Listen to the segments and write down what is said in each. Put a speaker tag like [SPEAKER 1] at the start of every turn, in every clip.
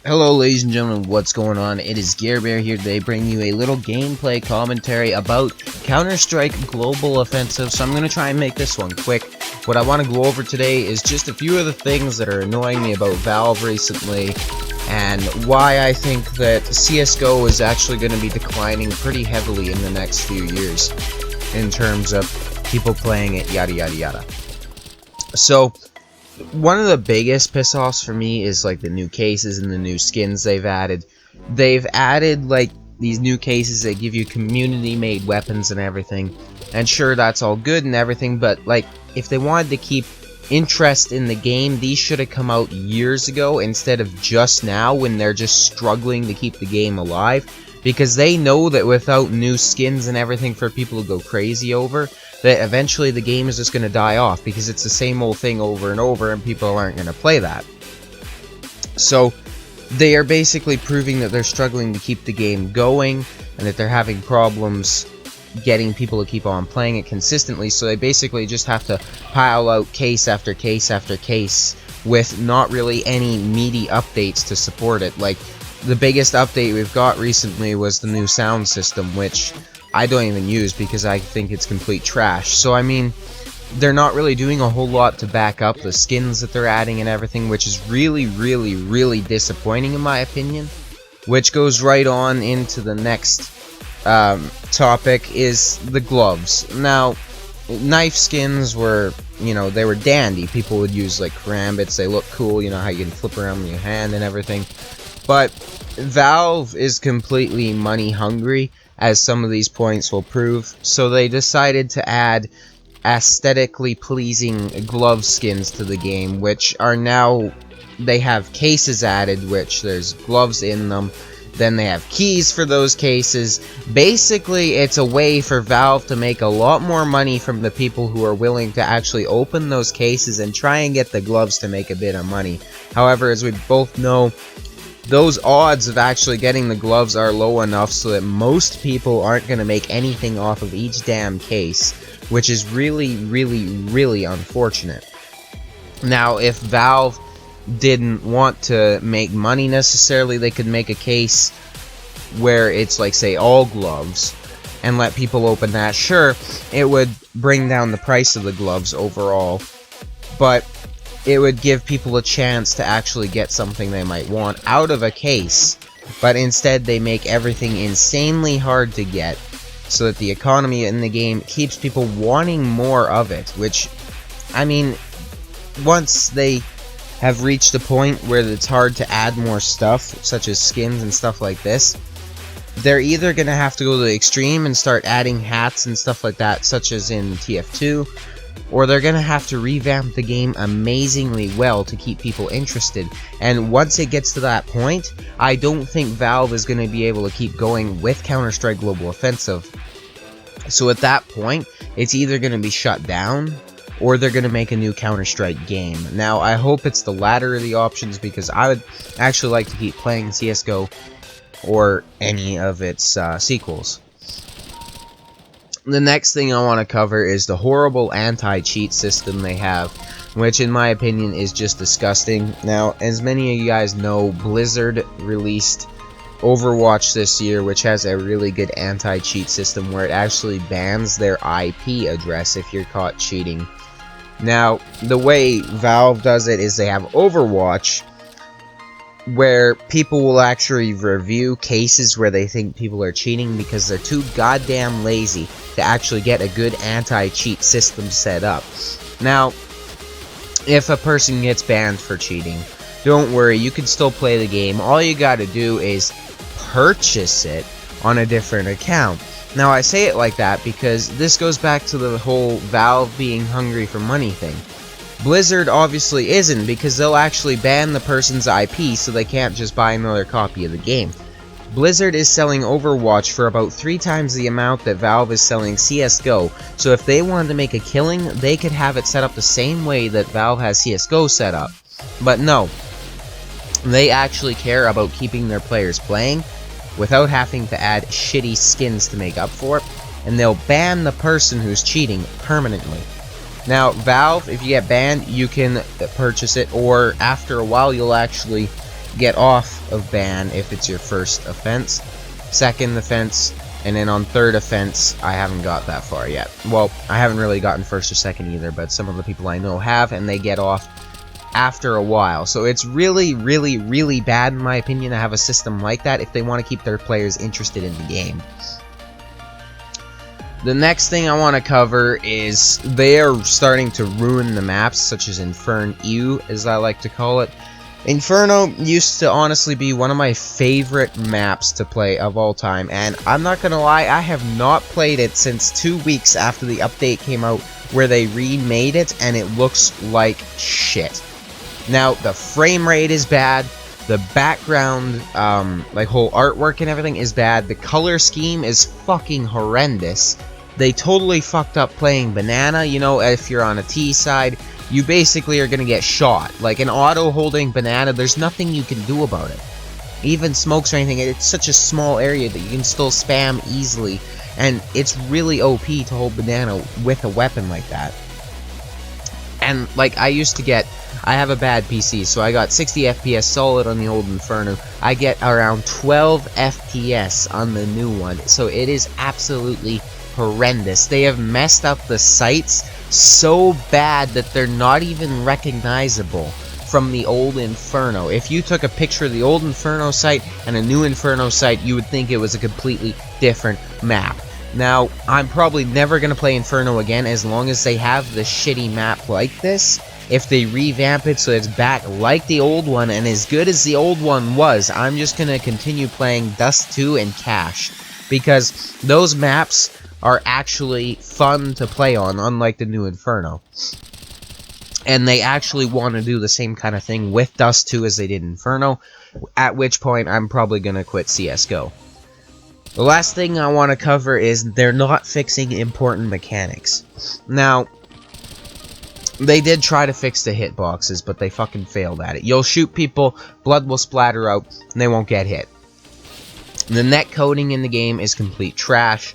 [SPEAKER 1] Hello ladies and gentlemen, what's going on? It is Gear Bear here today, bringing you a little gameplay commentary about Counter-Strike Global Offensive. So I'm going to try and make this one quick. What I want to go over today is just a few of the things that are annoying me about Valve recently, and why I think that CSGO is actually going to be declining pretty heavily in the next few years in terms of people playing it, yada yada yada. So one of the biggest piss-offs for me is like the new cases and the new skins they've added. They've added like these new cases that give you community-made weapons and everything. And sure, that's all good and everything, but like if they wanted to keep interest in the game, these should have come out years ago instead of just now when they're just struggling to keep the game alive. Because they know that without new skins and everything for people to go crazy over, that eventually the game is just going to die off because it's the same old thing over and over and people aren't going to play that. So they are basically proving that they're struggling to keep the game going and that they're having problems getting people to keep on playing it consistently, so they basically just have to pile out case after case after case with not really any meaty updates to support it. Like, the biggest update we've got recently was the new sound system, which I don't even use because I think it's complete trash. So I mean, they're not really doing a whole lot to back up the skins that they're adding and everything, which is really disappointing in my opinion. Which goes right on into the next topic, is the gloves. Now, knife skins were, they were dandy. People would use like karambits, they look cool, how you can flip around with your hand and everything. But Valve is completely money hungry, as some of these points will prove, so they decided to add aesthetically pleasing glove skins to the game, which are now, they have cases added, which there's gloves in them. Then they have keys for those cases. Basically, it's a way for Valve to make a lot more money from the people who are willing to actually open those cases and try and get the gloves to make a bit of money. However, as we both know, those odds of actually getting the gloves are low enough so that most people aren't going to make anything off of each damn case, which is really unfortunate. Now, if Valve didn't want to make money necessarily, they could make a case where it's like, say, all gloves and let people open that. Sure, it would bring down the price of the gloves overall, but it would give people a chance to actually get something they might want out of a case. But instead they make everything insanely hard to get, so that the economy in the game keeps people wanting more of it. Which, I mean, once they have reached a point where it's hard to add more stuff, such as skins and stuff like this, they're either going to have to go to the extreme and start adding hats and stuff like that, such as in TF2, or they're going to have to revamp the game amazingly well to keep people interested. And once it gets to that point, I don't think Valve is going to be able to keep going with Counter-Strike Global Offensive. So at that point, it's either going to be shut down, or they're going to make a new Counter-Strike game. Now, I hope it's the latter of the options, because I would actually like to keep playing CSGO or any of its sequels. The next thing I want to cover is the horrible anti-cheat system they have, which in my opinion is just disgusting. Now, as many of you guys know, Blizzard released Overwatch this year, which has a really good anti-cheat system where it actually bans their IP address if you're caught cheating. Now, the way Valve does it is they have Overwatch, where people will actually review cases where they think people are cheating because they're too goddamn lazy to actually get a good anti-cheat system set up. Now, if a person gets banned for cheating, don't worry, you can still play the game. All you gotta do is purchase it on a different account. Now, I say it like that because this goes back to the whole Valve being hungry for money thing. Blizzard obviously isn't, because they'll actually ban the person's IP so they can't just buy another copy of the game. Blizzard is selling Overwatch for about 3 times the amount that Valve is selling CSGO, so if they wanted to make a killing, they could have it set up the same way that Valve has CSGO set up. But no, they actually care about keeping their players playing without having to add shitty skins to make up for it, and they'll ban the person who's cheating permanently. Now, Valve, if you get banned, you can purchase it, or after a while you'll actually get off of ban if it's your first offense, second offense, and then on third offense, I haven't got that far yet. Well, I haven't really gotten first or second either, but some of the people I know have, and they get off after a while. So it's really, really, really bad, in my opinion, to have a system like that if they want to keep their players interested in the game. The next thing I want to cover is they are starting to ruin the maps, such as Inferno, as I like to call it. Inferno used to honestly be one of my favorite maps to play of all time, and I'm not gonna lie, I have not played it since 2 weeks after the update came out where they remade it, and it looks like shit. Now, the frame rate is bad, the background, like whole artwork and everything is bad, the color scheme is fucking horrendous. They totally fucked up playing banana. You know, if you're on a T side, you basically are gonna get shot. Like an auto holding banana, there's nothing you can do about it. Even smokes or anything, it's such a small area that you can still spam easily, and it's really OP to hold banana with a weapon like that. And like I have a bad PC, so I got 60 FPS solid on the old Inferno. I get around 12 FPS on the new one, so it is absolutely horrendous. They have messed up the sights so bad that they're not even recognizable from the old Inferno. If you took a picture of the old Inferno site and a new Inferno site, you would think it was a completely different map. Now, I'm probably never going to play Inferno again as long as they have the shitty map like this. If they revamp it so it's back like the old one and as good as the old one was, I'm just going to continue playing Dust 2 and Cache, because those maps are actually fun to play on, unlike the new Inferno. And they actually want to do the same kind of thing with Dust 2 as they did Inferno, at which point I'm probably going to quit CSGO. The last thing I want to cover is they're not fixing important mechanics. Now, they did try to fix the hitboxes, but they fucking failed at it. You'll shoot people, blood will splatter out, and they won't get hit. The net coding in the game is complete trash.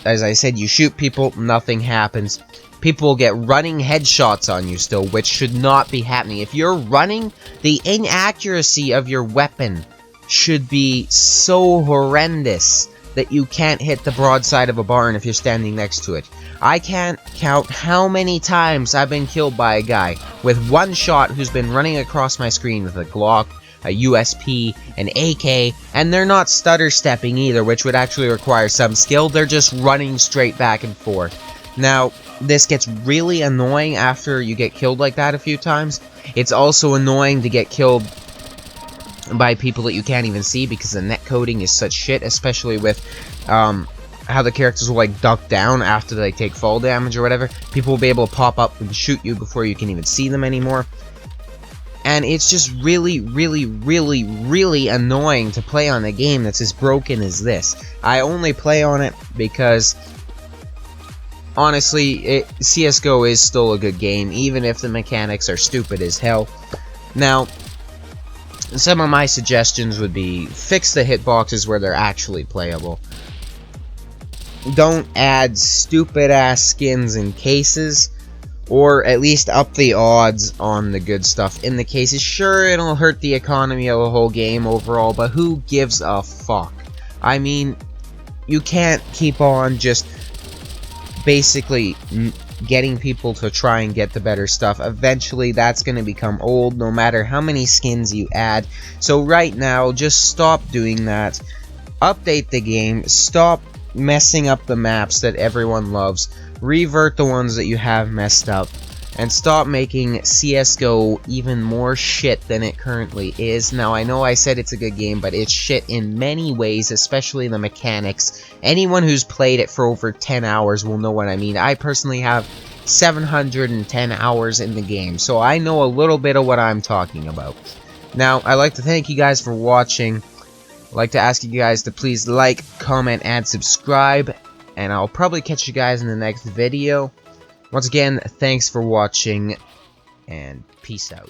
[SPEAKER 1] As I said, you shoot people, nothing happens. People will get running headshots on you still, which should not be happening. If you're running, the inaccuracy of your weapon should be so horrendous that you can't hit the broadside of a barn if you're standing next to it. I can't count how many times I've been killed by a guy with one shot who's been running across my screen with a Glock, a USP, an AK, and they're not stutter stepping either, which would actually require some skill. They're just running straight back and forth. Now, this gets really annoying after you get killed like that a few times. It's also annoying to get killed by people that you can't even see because the net coding is such shit, especially with how the characters will like duck down after they take fall damage or whatever. People will be able to pop up and shoot you before you can even see them anymore. And it's just really, really, really, really annoying to play on a game that's as broken as this. I only play on it because, honestly, CSGO is still a good game, even if the mechanics are stupid as hell. Now, some of my suggestions would be, fix the hitboxes where they're actually playable. Don't add stupid-ass skins and cases, or at least up the odds on the good stuff in the cases. Sure, it'll hurt the economy of the whole game overall, but who gives a fuck? I mean, you can't keep on just basically getting people to try and get the better stuff. Eventually, that's going to become old, no matter how many skins you add. So right now, just stop doing that. Update the game. Stop messing up the maps that everyone loves. Revert the ones that you have messed up, and stop making CSGO even more shit than it currently is. Now, I know I said it's a good game, but it's shit in many ways, especially the mechanics. Anyone who's played it for over 10 hours will know what I mean. I personally have 710 hours in the game, so I know a little bit of what I'm talking about. Now, I'd like to thank you guys for watching. I'd like to ask you guys to please like, comment, and subscribe. And I'll probably catch you guys in the next video. Once again, thanks for watching, and peace out.